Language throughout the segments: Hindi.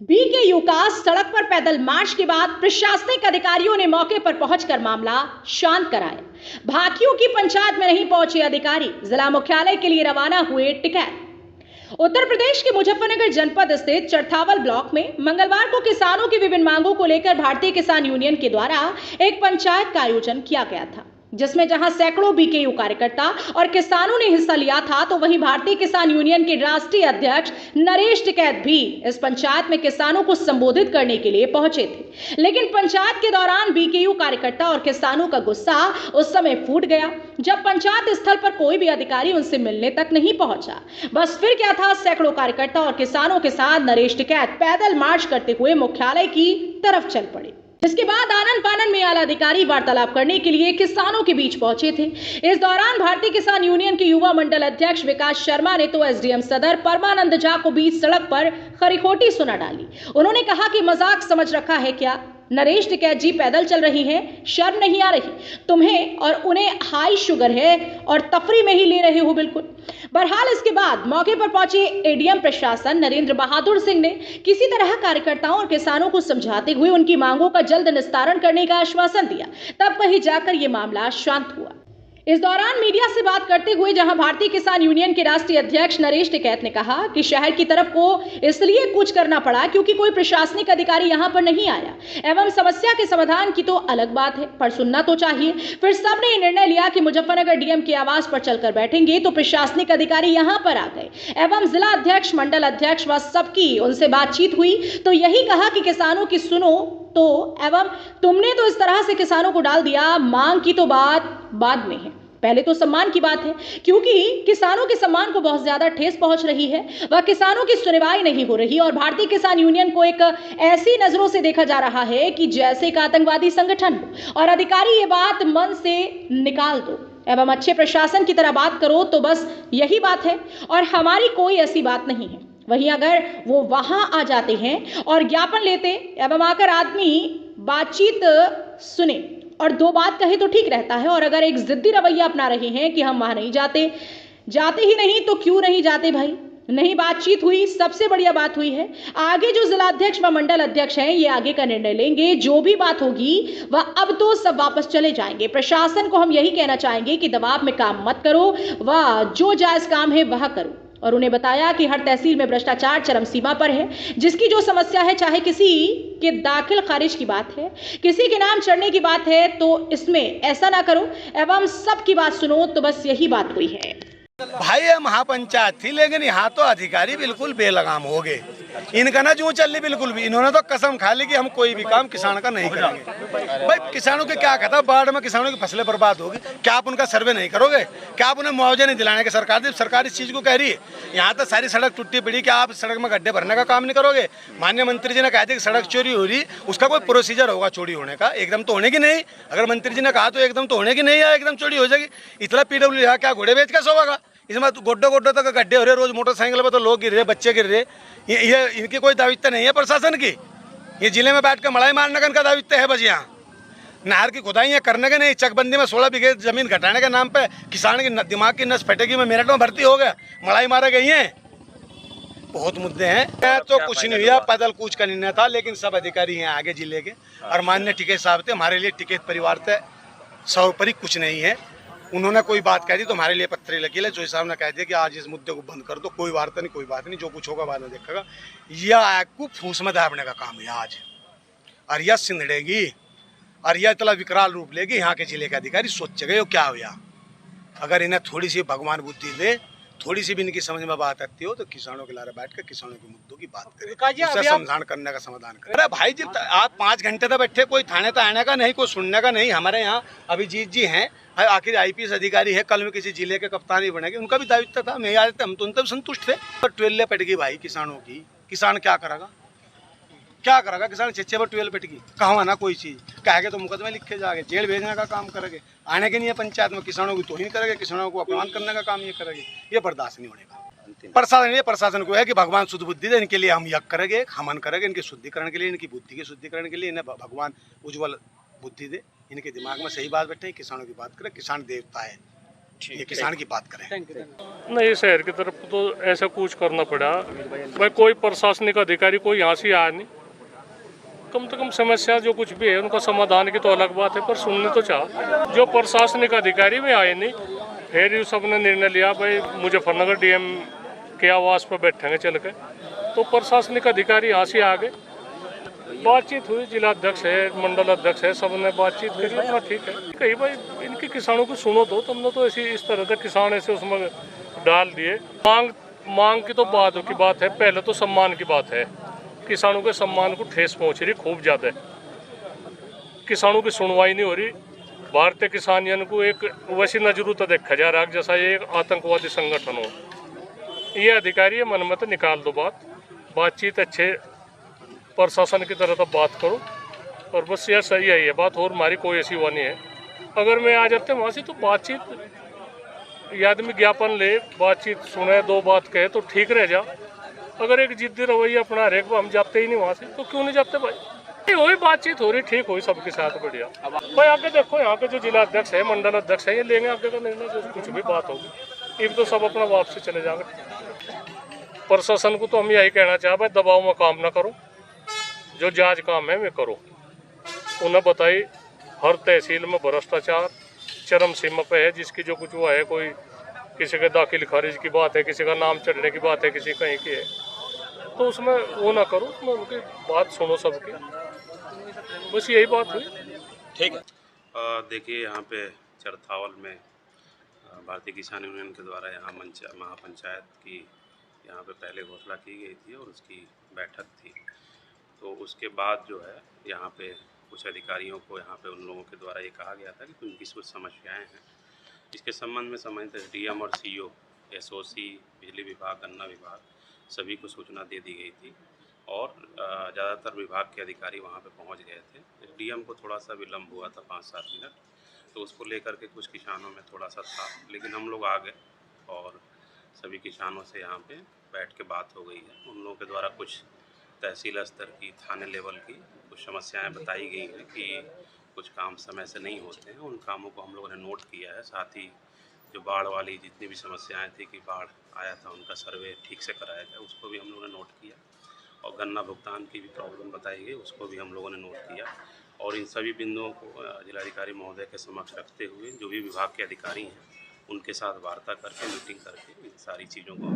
बीकेयू का सड़क पर पैदल मार्च के बाद प्रशासनिक अधिकारियों ने मौके पर पहुंचकर मामला शांत कराया। भाकियू की पंचायत में नहीं पहुंचे अधिकारी जिला मुख्यालय के लिए रवाना हुए टिकैत। उत्तर प्रदेश के मुजफ्फरनगर जनपद स्थित चरथावल ब्लॉक में मंगलवार को किसानों की विभिन्न मांगों को लेकर भारतीय किसान यूनियन के द्वारा एक पंचायत का आयोजन किया गया था, जिसमें जहां सैकड़ों बीकेयू कार्यकर्ता और किसानों ने हिस्सा लिया था, तो वहीं भारतीय किसान यूनियन के राष्ट्रीय अध्यक्ष नरेश टिकैत भी इस पंचायत में किसानों को संबोधित करने के लिए पहुंचे थे। लेकिन पंचायत के दौरान बीकेयू कार्यकर्ता और किसानों का गुस्सा उस समय फूट गया जब पंचायत स्थल पर कोई भी अधिकारी उनसे मिलने तक नहीं पहुंचा। बस फिर क्या था, सैकड़ों कार्यकर्ता और किसानों के साथ नरेश टिकैत पैदल मार्च करते हुए मुख्यालय की तरफ चल पड़े। इसके बाद आनन फानन में आला अधिकारी वार्तालाप करने के लिए किसानों के बीच पहुंचे थे। इस दौरान भारतीय किसान यूनियन के युवा मंडल अध्यक्ष विकास शर्मा ने तो एसडीएम सदर परमानंद झा को बीच सड़क पर खरी-खोटी सुना डाली। उन्होंने कहा कि मजाक समझ रखा है क्या? नरेश टिकैत जी पैदल चल रही हैं, शर्म नहीं आ रही? तुम्हें और उन्हें हाई शुगर है और तफरी में ही ले रहे हो बिल्कुल। बहरहाल इसके बाद मौके पर पहुंचे एडीएम प्रशासन नरेंद्र बहादुर सिंह ने किसी तरह कार्यकर्ताओं और किसानों को समझाते हुए उनकी मांगों का जल्द निस्तारण करने का आश्वासन दिया। तब कहीं जाकर यह मामला शांत हुआ। इस दौरान मीडिया से बात करते हुए जहां भारतीय किसान यूनियन के राष्ट्रीय अध्यक्ष नरेश टिकैत ने कहा कि शहर की तरफ को इसलिए कूच करना पड़ा क्योंकि कोई प्रशासनिक अधिकारी यहां पर नहीं आया, एवं समस्या के समाधान की तो अलग बात है, पर सुनना तो चाहिए। फिर सबने निर्णय लिया कि मुजफ्फरनगर डीएम के आवास पर चलकर बैठेंगे, तो प्रशासनिक अधिकारी यहां पर आ गए एवं जिला अध्यक्ष, मंडल अध्यक्ष व सबकी उनसे बातचीत हुई तो यही कहा कि किसानों की सुनो तो, एवं तुमने तो इस तरह से किसानों को डाल दिया, मांग की तो बात बाद में है, पहले तो सम्मान की बात है, क्योंकि किसानों के सम्मान को बहुत ज्यादा ठेस पहुंच रही है, वह किसानों की सुनवाई नहीं हो रही और भारतीय किसान यूनियन को एक ऐसी नजरों से देखा जा रहा है कि जैसे एक आतंकवादी संगठन हो। और अधिकारी ये बात मन से निकाल दो एवं अच्छे प्रशासन की तरह बात करो, तो बस यही बात है और हमारी कोई ऐसी बात नहीं है। वहीं अगर वो वहां आ जाते हैं और ज्ञापन लेते एवं आकर आदमी बातचीत सुने और दो बात कहे तो ठीक रहता है, और अगर एक जिद्दी रवैया अपना रहे हैं कि हम वहां नहीं जाते ही नहीं तो क्यों नहीं जाते भाई? नहीं बातचीत हुई, सबसे बढ़िया बात हुई है। आगे जो जिला अध्यक्ष व मंडल अध्यक्ष हैं, ये आगे का निर्णय लेंगे। जो भी बात होगी वह अब तो सब वापस चले जाएंगे। प्रशासन को हम यही कहना चाहेंगे कि दबाव में काम मत करो, वह जो जायज काम है वह करो। और उन्हें बताया कि हर तहसील में भ्रष्टाचार चरम सीमा पर है, जिसकी जो समस्या है, चाहे किसी के दाखिल खारिज की बात है, किसी के नाम चढ़ने की बात है, तो इसमें ऐसा ना करो एवं सबकी बात सुनो, तो बस यही बात हुई है। भाई ये महापंचायत थी, लेकिन यहाँ तो अधिकारी बिल्कुल बेलगाम हो गए। इनका ना जो चल रही बिल्कुल भी, इन्होंने तो कसम खा ली कि हम कोई भी काम किसान का नहीं करेंगे। भाई किसानों के क्या कहता, बाढ़ में किसानों की फसलें बर्बाद होगी, क्या आप उनका सर्वे नहीं करोगे? क्या आप उन्हें मुआवजा नहीं दिलाने के? सरकार इस चीज को कह रही है। यहाँ तो सारी सड़क टूटी पड़ी, क्या आप सड़क में गड्ढे भरने का काम नहीं करोगे? माननीय मंत्री जी ने कहा था कि सड़क चोरी हो रही, उसका कोई प्रोसीजर होगा चोरी होने का, एकदम तो होने की नहीं। अगर मंत्री जी ने कहा तो एकदम तो होने की नहीं है, एकदम चोरी हो जाएगी। इतना पीडब्ल्यू क्या घोड़े बेच कैसे होगा? इसमें गोड्डो तक गड्ढे हो रहे, रोज मोटरसाइकिल पर तो लोग गिर रहे, बच्चे गिर रहे। ये इनकी कोई दायित्व नहीं है प्रशासन की। ये जिले में बैठ कर मड़ाई मारने का इनका दायित्व है। बस यहाँ नहर की खुदाई करने के नहीं, चकबंदी में 16 बीघे जमीन घटाने के नाम पे किसान की दिमाग की नस फटेगी। मैं मेरठ में भर्ती हो गया, मड़ाई मारे गई हैं। बहुत मुद्दे हैं। तो कुछ नहीं हुआ, पैदल कूच का निर्णय था, लेकिन सब अधिकारी हैं आगे जिले के और माननीय टिकैत साहब थे। हमारे लिए टिकैत परिवार थे, सर्वोपरि कुछ नहीं है। उन्होंने कोई बात कह दी तो हमारे लिए पत्थर लकील है। जो साहब ने कह दिया कि आज इस मुद्दे को बंद कर दो, कोई वार्ता नहीं, कोई बात नहीं, जो कुछ होगा बाद में देखेगा। यह आग को फूस में दाबने का काम है आज, और यह सिंधड़ेगी और यह इतना विकराल रूप लेगी। यहाँ के जिले के अधिकारी सोच गए क्या हुआ। अगर इन्हें थोड़ी सी भगवान बुद्धि दे, थोड़ी सी भी इनकी समझ में बात आती हो, तो किसानों के लारे बैठ कर किसानों के मुद्दों की बात करें, उससे समाधान करने का समाधान करें। अरे भाई जी, आप 5 घंटे तक बैठे, कोई थाने तक आने का नहीं, कोई सुनने का नहीं। हमारे यहाँ अभिजीत जी हैं, आखिर आईपीएस अधिकारी है, कल में किसी जिले के कप्तान ही बनेंगे, उनका भी दायित्व था। मैं याद, हम तो उन तक संतुष्ट थे। पर ट्वेल्व पट गई भाई किसानों की, किसान क्या करेगा? क्या करेगा किसान? 6 पर 12 पट गई, कहाँ ना कोई चीज कहेंगे तो मुकदमे लिखे जाएंगे, जेल भेजने का काम करेंगे। आने के नहीं है पंचायत में, किसानों की तोहिन करेंगे, किसानों को अपमान करने का काम ये करेंगे। ये बर्दाश्त नहीं होने का। प्रशासन को है कि भगवान शुद्ध बुद्धि दे, इनके लिए हम यज्ञ करेंगे, हवन करेंगे, इनके शुद्धिकरण के लिए, इनकी बुद्धि के शुद्धिकरण के लिए। इन्हें भगवान उज्ज्वल बुद्धि दे, इनके दिमाग में सही बात बैठे, किसानों की बात करें। किसान देवता है, ये किसान की बात करें। नहीं, शहर की तरफ तो ऐसा कुछ करना पड़ा भाई, कोई प्रशासनिक अधिकारी कोई यहाँ से आया नहीं। कम से कम समस्या जो कुछ भी है उनका समाधान की तो अलग बात है, पर सुनने तो चाह। जो प्रशासनिक अधिकारी भी आए नहीं, फिर ये सबने निर्णय लिया भाई मुजफ्फरनगर डीएम के आवास पर बैठेंगे चल के, तो प्रशासनिक अधिकारी यहाँ से आ गए। बातचीत हुई, जिला अध्यक्ष है, मंडल अध्यक्ष है, सबने बातचीत करी, अपना ठीक है। कही भाई इनके किसानों को सुनो दो, तुमने तो ऐसी इस तरह से किसान ऐसे उसमें डाल दिए। मांग की तो बातों की बात है, पहले तो सम्मान की बात है। किसानों के सम्मान को ठेस पहुंच रही खूब ज़्यादा। किसानों की सुनवाई नहीं हो रही। भारतीय किसान यूनियन को एक वैसी नजरों तो देखा जा रहा है जैसा ये एक आतंकवादी संगठन हो। ये अधिकारी मन में तो निकाल दो बातचीत अच्छे प्रशासन की तरह तो बात करो, और बस यह सही है ये बात, और हमारी कोई ऐसी हुआ नहीं है। अगर मैं आ जाते वहाँ से तो बातचीत ये आदमी ज्ञापन ले, बातचीत सुने, दो बात कहे तो ठीक रह जा। अगर एक जिद्दी रवैया अपना रहे हम जाते ही नहीं वहाँ से, तो क्यों नहीं जाते भाई। वही बातचीत हो रही, ठीक हुई सबके साथ, बढ़िया। भाई आगे देखो, यहाँ के जो जिला अध्यक्ष है, मंडल अध्यक्ष है, ये लेंगे आगे का निर्णय, जो कुछ भी बात होगी। अब तो सब अपना वापसी चले जाएंगे। प्रशासन को तो हम यही कहना चाहे भाई, दबाव में काम ना करो, जो जायज काम है वे करो। उन्हें बताई हर तहसील में भ्रष्टाचार चरम सीमा पे है, जिसकी जो कुछ हुआ है, कोई किसी के दाखिल खारिज की बात है, किसी का नाम चढ़ने की बात है, किसी कहीं की है, तो उसमें वो ना करो, उसमें उनकी बात सुनो सबकी। बस यही बात हुई। ठीक है। देखिए, यहाँ पे चरथावल में भारतीय किसान यूनियन के द्वारा यहाँ महापंचायत की यहाँ पे पहले घोषणा की गई थी और उसकी बैठक थी। तो उसके बाद जो है यहाँ पे कुछ अधिकारियों को यहाँ पे उन लोगों के द्वारा ये कहा गया था कि उनकी कुछ समस्याएं हैं, इसके संबंध में संबंधित डीएम और सीओ, एसओसी, बिजली विभाग, गन्ना विभाग, सभी को सूचना दे दी गई थी और ज़्यादातर विभाग के अधिकारी वहाँ पे पहुँच गए थे। डीएम को थोड़ा सा विलम्ब हुआ था 5-7 मिनट, तो उसको लेकर के कुछ किसानों में थोड़ा सा था, लेकिन हम लोग आ गए और सभी किसानों से यहाँ पे बैठ के बात हो गई है। उन लोगों के द्वारा कुछ तहसील स्तर की, थाने लेवल की कुछ समस्याएं बताई गई हैं कि कुछ काम समय से नहीं होते हैं। उन कामों को हम लोगों ने नोट किया है। साथ ही जो बाढ़ वाली जितनी भी समस्याएं थी कि बाढ़ आया था, उनका सर्वे ठीक से कराया गया, उसको भी हम लोगों ने नोट किया। और गन्ना भुगतान की भी प्रॉब्लम बताई गई, उसको भी हम लोगों ने नोट किया। और इन सभी बिंदुओं को जिलाधिकारी महोदय के समक्ष रखते हुए जो भी विभाग के अधिकारी हैं उनके साथ वार्ता करके, मीटिंग करके इन सारी चीज़ों को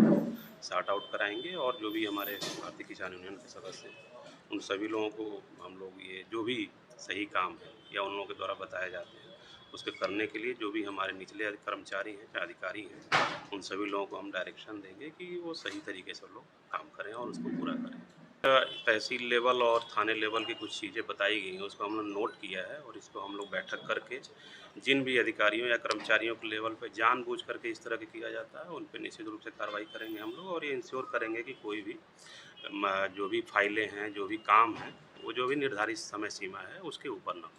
सॉर्ट आउट कराएंगे। और जो भी हमारे भारतीय किसान यूनियन के सदस्य हैं उन सभी लोगों को हम लोग ये जो भी सही काम है या उन लोगों के द्वारा बताए जाते हैं उसके करने के लिए जो भी हमारे निचले कर्मचारी हैं या अधिकारी हैं उन सभी लोगों को हम डायरेक्शन देंगे कि वो सही तरीके से लोग काम करें और उसको पूरा करें। तहसील लेवल और थाने लेवल की कुछ चीज़ें बताई गई हैं, उसको हम लोग नोट किया है और इसको हम लोग बैठक करके जिन भी अधिकारियों या कर्मचारियों के लेवल पे जानबूझ करके इस तरह के किया जाता है उन पे निश्चित रूप से कार्रवाई करेंगे हम लोग। और ये इंश्योर करेंगे कि कोई भी जो भी फाइलें हैं, जो भी काम है, वो जो भी निर्धारित समय सीमा है उसके ऊपर ना हो।